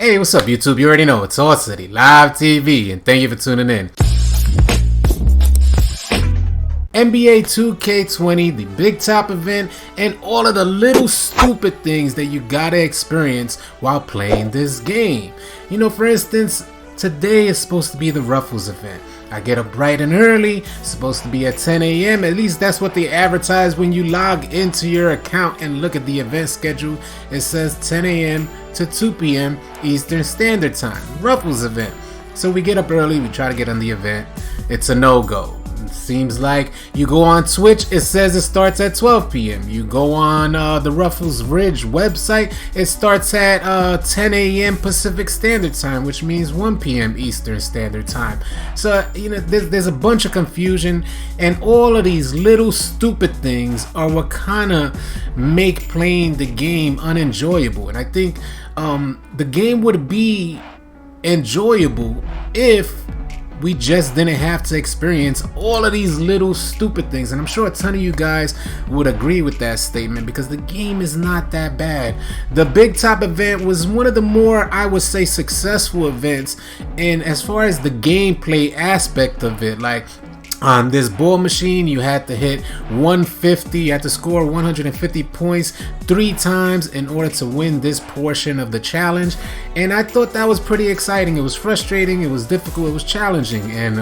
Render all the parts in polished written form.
Hey, what's up YouTube? You already know it's All City Live TV, and thank you for tuning in. NBA 2K20, the big top event, and all of the little stupid things that you gotta experience while playing this game. You know, for instance, today is supposed to be the Ruffles event. I get up bright and early, it's supposed to be at 10 a.m. At least that's what they advertise when you log into your account and look at the event schedule. It says 10 a.m. to 2 p.m. Eastern Standard Time, Ruffles event. So we get up early, we try to get on the event. It's a no-go. It seems like you go on Twitch, it says it starts at 12 p.m. You go on the Ruffles Ridge website, it starts at 10 a.m. Pacific Standard Time, which means 1 p.m. Eastern Standard Time. So, you know, there's a bunch of confusion, and all of these little stupid things are what kind of make playing the game unenjoyable. And I think the game would be enjoyable if we just didn't have to experience all of these little stupid things. And I'm sure a ton of you guys would agree with that statement, because the game is not that bad. The Big Top event was one of the more, I would say, successful events. And as far as the gameplay aspect of it, like on this ball machine, you had to hit 150, you had to score 150 points 3 times in order to win this portion of the challenge. And I thought that was pretty exciting. It was frustrating, it was difficult, it was challenging, and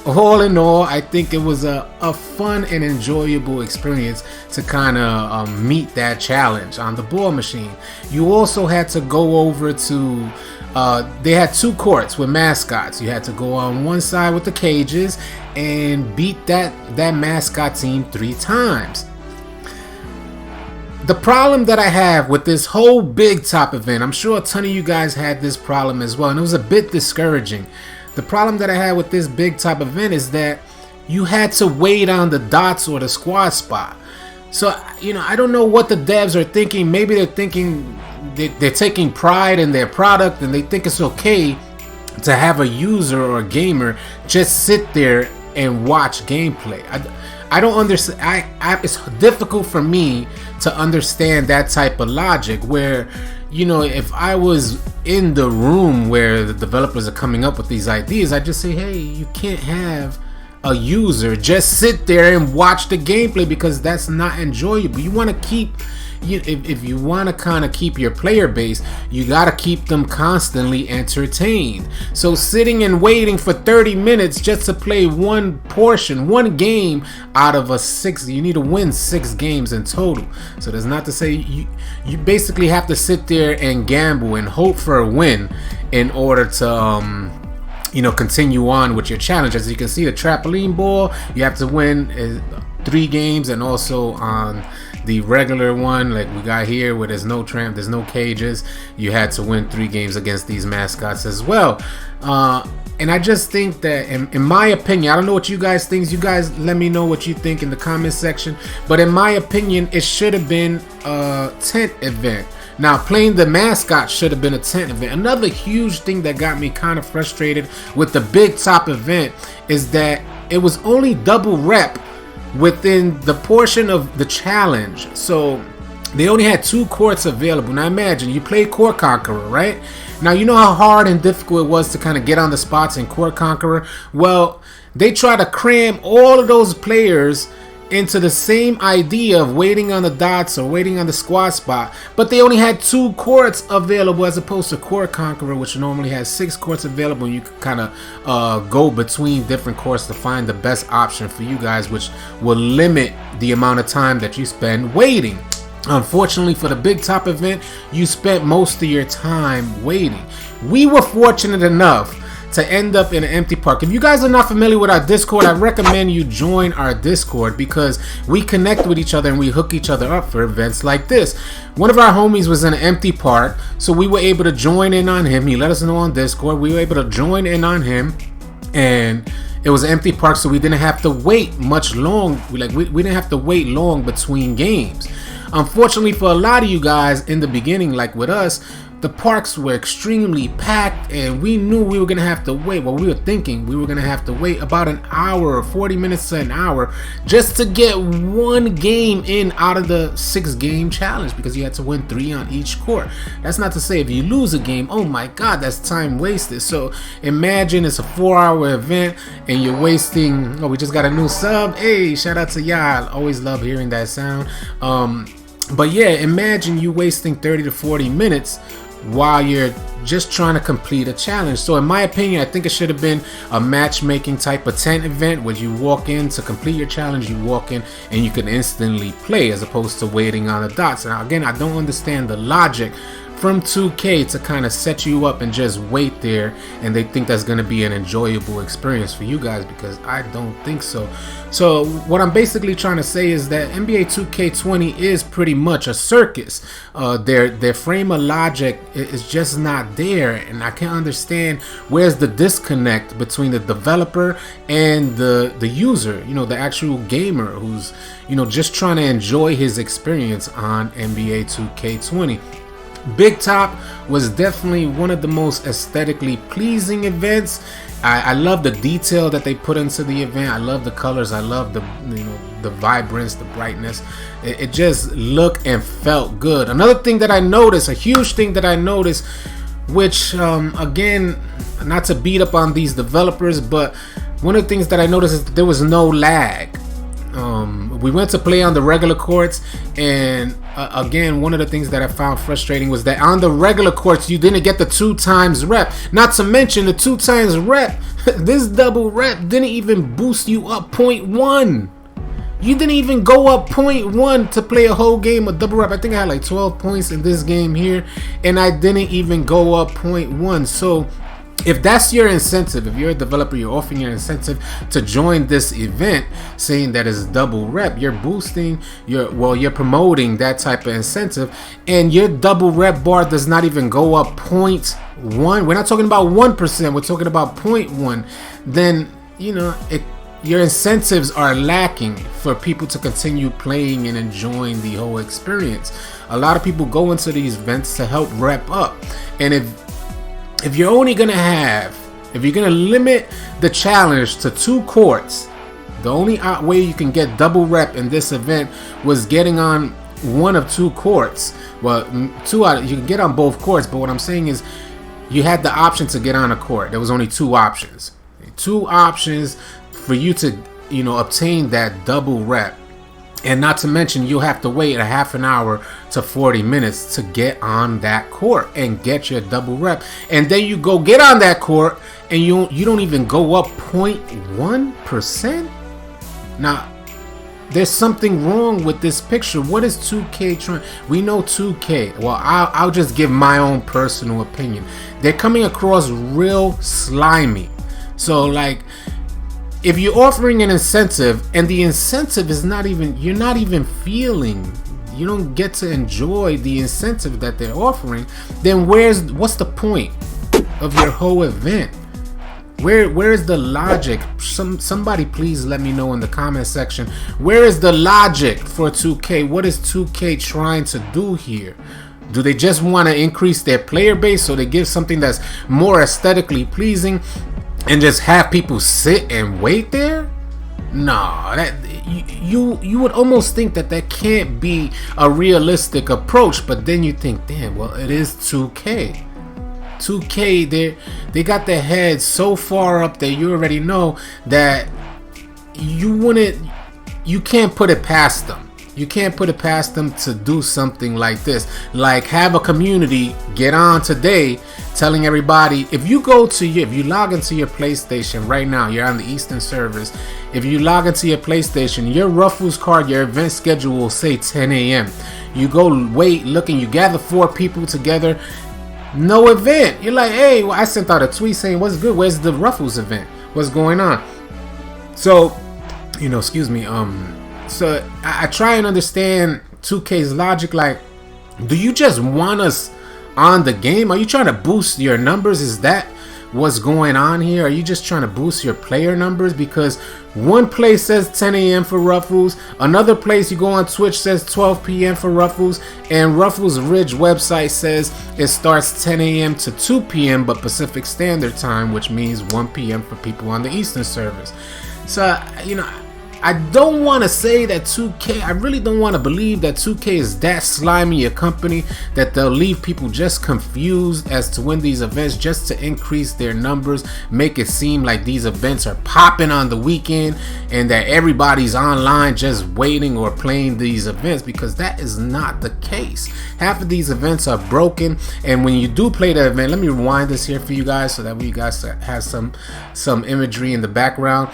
all in all, I think it was a fun and enjoyable experience to kind of meet that challenge on the ball machine. You also had to go over to they had 2 courts with mascots. You had to go on one side with the cages and beat that mascot team 3 times. The problem that I have with this whole Big Top event, I'm sure a ton of you guys had this problem as well, and it was a bit discouraging. The problem that I had with this Big Top event is that you had to wait on the dots or the squad spot. So, you know, I don't know what the devs are thinking. Maybe they're thinking they're taking pride in their product, and they think it's okay to have a user or a gamer just sit there and watch gameplay. I don't understand. It's difficult for me to understand that type of logic where, you know, if I was in the room where the developers are coming up with these ideas, I just say, hey, you can't have a user just sit there and watch the gameplay, because that's not enjoyable. You want to keep, if you want to kind of keep your player base, you got to keep them constantly entertained. So sitting and waiting for 30 minutes just to play one game out of a 6, you need to win 6 games in total. So that's not to say you basically have to sit there and gamble and hope for a win in order to you know, continue on with your challenge. As you can see, the trampoline ball, you have to win 3 games, and also on the regular one, like we got here, where there's no there's no cages, you had to win 3 games against these mascots as well. And I just think that, in my opinion, I don't know what you guys think. You guys let me know what you think in the comment section. But in my opinion, it should have been a tent event. Now, playing the mascot should have been a tent event. Another huge thing that got me kind of frustrated with the Big Top event is that it was only double rep within the portion of the challenge. So they only had 2 courts available. Now imagine, you play Court Conqueror, right? Now you know how hard and difficult it was to kind of get on the spots in Court Conqueror. Well, they try to cram all of those players into the same idea of waiting on the dots or waiting on the squad spot, but they only had 2 courts available, as opposed to Court Conqueror, which normally has 6 courts available, and you can kind of go between different courts to find the best option for you guys, which will limit the amount of time that you spend waiting. Unfortunately for the Big Top event, you spent most of your time waiting. We were fortunate enough to end up in an empty park. If you guys are not familiar with our Discord, I recommend you join our Discord, because we connect with each other and we hook each other up for events like this. One of our homies was in an empty park, so we were able to join in on him. He let us know on Discord. We were able to join in on him, and it was an empty park, so we didn't have to wait much long. We didn't have to wait long between games. Unfortunately for a lot of you guys in the beginning, like with us, the parks were extremely packed, and we knew we were gonna have to wait. Well, we were thinking we were gonna have to wait about an hour or 40 minutes to an hour just to get one game in out of the 6-game challenge, because you had to win 3 on each court. That's not to say if you lose a game, oh my god, that's time wasted. So imagine it's a 4-hour event and you're wasting, oh, we just got a new sub, hey, shout out to y'all, always love hearing that sound. But yeah, imagine you wasting 30 to 40 minutes while you're just trying to complete a challenge. So in my opinion, I think it should have been a matchmaking type of tent event where you walk in to complete your challenge, you walk in and you can instantly play, as opposed to waiting on the dots. Now again, I don't understand the logic from 2K to kind of set you up and just wait there, and they think that's going to be an enjoyable experience for you guys, because I don't think so. So what I'm basically trying to say is that NBA 2K20 is pretty much a circus. Their frame of logic is just not there, and I can't understand where's the disconnect between the developer and the user, you know, the actual gamer who's, you know, just trying to enjoy his experience on NBA 2K20. Big Top was definitely one of the most aesthetically pleasing events. I love the detail that they put into the event. I love the colors. I love the, you know, the vibrance, the brightness. It just looked and felt good. Another thing that I noticed, a huge thing that I noticed, which again, not to beat up on these developers, but one of the things that I noticed is that there was no lag. We went to play on the regular courts, and again, one of the things that I found frustrating was that on the regular courts you didn't get the 2 times rep. Not to mention the 2 times rep, this double rep didn't even boost you up 0.1. You didn't even go up 0.1 to play a whole game of double rep. I think I had like 12 points in this game here, and I didn't even go up 0.1. So if that's your incentive, if you're a developer, you're offering your incentive to join this event, saying that it's double rep, you're boosting you're promoting that type of incentive, and your double rep bar does not even go up 0.1. We're not talking about 1%, we're talking about 0.1. Then, you know, your incentives are lacking for people to continue playing and enjoying the whole experience. A lot of people go into these events to help rep up, and if you're only if you're gonna limit the challenge to 2 courts, the only way you can get double rep in this event was getting on one of 2 courts. Well, you can get on both courts, but what I'm saying is you had the option to get on a court. There was only 2 options. 2 options for you to, you know, obtain that double rep. And not to mention, you'll have to wait a half an hour to 40 minutes to get on that court and get your double rep. And then you go get on that court and you don't even go up 0.1%. Now, there's something wrong with this picture. What is 2K trying? We know 2K. Well, I'll just give my own personal opinion. They're coming across real slimy. So like, if you're offering an incentive and the incentive is you're not even feeling, you don't get to enjoy the incentive that they're offering, then what's the point of your whole event? Where is the logic? Somebody please let me know in the comment section. Where is the logic for 2K? What is 2K trying to do here? Do they just want to increase their player base so they give something that's more aesthetically pleasing and just have people sit and wait there? No, that you would almost think that can't be a realistic approach, but then you think, damn, well, it is 2K. 2K, they got their heads so far up that you already know that you can't put it past them. You can't put it past them to do something like this. Like, have a community get on today telling everybody, if you log into your PlayStation right now, you're on the Eastern servers, if you log into your PlayStation, your Ruffles card, your event schedule will say 10 a.m. You go wait, looking, you gather 4 people together, no event. You're like, hey, well, I sent out a tweet saying, what's good? Where's the Ruffles event? What's going on? So, you know, excuse me, so I try and understand 2K's logic. Like, do you just want us on the game? Are you trying to boost your numbers? Is that what's going on here? Are you just trying to boost your player numbers? Because one place says 10 a.m. for Ruffles, another place you go on Twitch says 12 p.m. for Ruffles, and Ruffles Ridge website says it starts 10 a.m. to 2 p.m. but Pacific Standard Time, which means 1 p.m. for people on the Eastern servers. So, you know, I don't want to say that 2K, I really don't want to believe that 2K is that slimy a company that they'll leave people just confused as to when these events, just to increase their numbers, make it seem like these events are popping on the weekend and that everybody's online just waiting or playing these events, because that is not the case. Half of these events are broken, and when you do play the event, let me rewind this here for you guys so that we guys have some imagery in the background.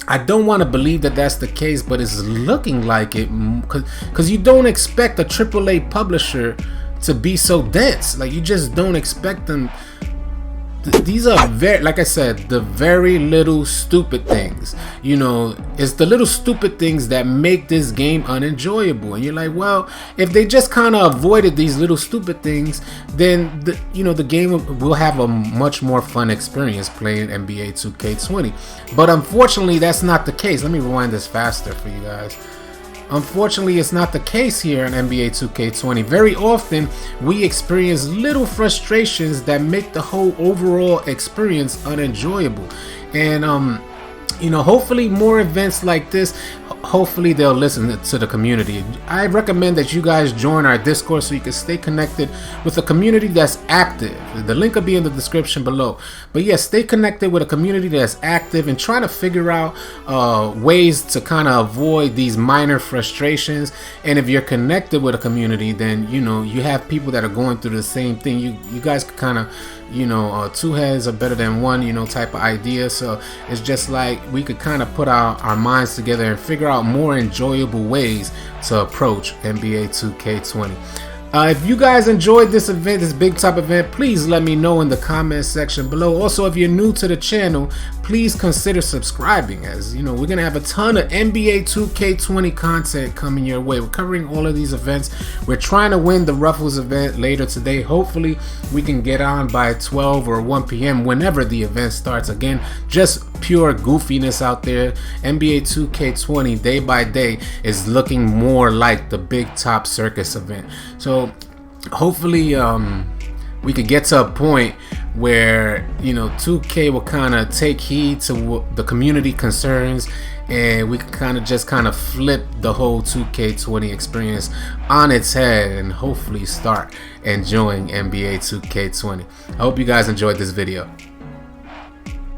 I don't want to believe that that's the case, but it's looking like it, because you don't expect a AAA publisher to be so dense. Like, you just don't expect them. These are very, like I said, the very little stupid things. You know, it's the little stupid things that make this game unenjoyable. And you're like, well, if they just kind of avoided these little stupid things, then the game will have a much more fun experience playing NBA 2K20. But unfortunately, that's not the case. Let me rewind this faster for you guys. Unfortunately, it's not the case here in NBA 2K20. Very often, we experience little frustrations that make the whole overall experience unenjoyable. And you know, hopefully more events like this, hopefully they'll listen to the community. I recommend that you guys join our Discord so you can stay connected with a community that's active. The link will be in the description below. But yes, stay connected with a community that's active and try to figure out ways to kind of avoid these minor frustrations. And if you're connected with a community, then you know you have people that are going through the same thing. You guys can kind of, you know, two heads are better than one, you know, type of idea. So it's just like we could kind of put our minds together and figure out more enjoyable ways to approach NBA 2K20. If you guys enjoyed this event, this big top event, please let me know in the comment section below. Also, if you're new to the channel, please consider subscribing, as you know we're gonna have a ton of NBA 2K20 content coming your way. We're covering all of these events. We're trying to win the Ruffles event later today. Hopefully we can get on by 12 or 1 p.m. whenever the event starts. Again, just pure goofiness out there. NBA 2K20 day by day is looking more like the big top circus event. So hopefully we could get to a point where, you know, 2K will kind of take heed to the community concerns, and we can kind of flip the whole 2K20 experience on its head and hopefully start enjoying NBA 2K20. I hope you guys enjoyed this video.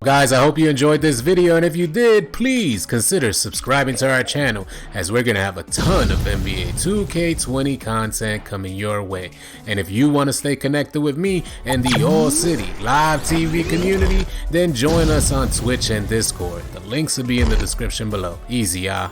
Guys, I hope you enjoyed this video, and if you did, please consider subscribing to our channel, as we're gonna have a ton of NBA 2K20 content coming your way. And if you want to stay connected with me and the All City live TV community, then join us on Twitch and Discord. The links will be in the description below. Easy, y'all.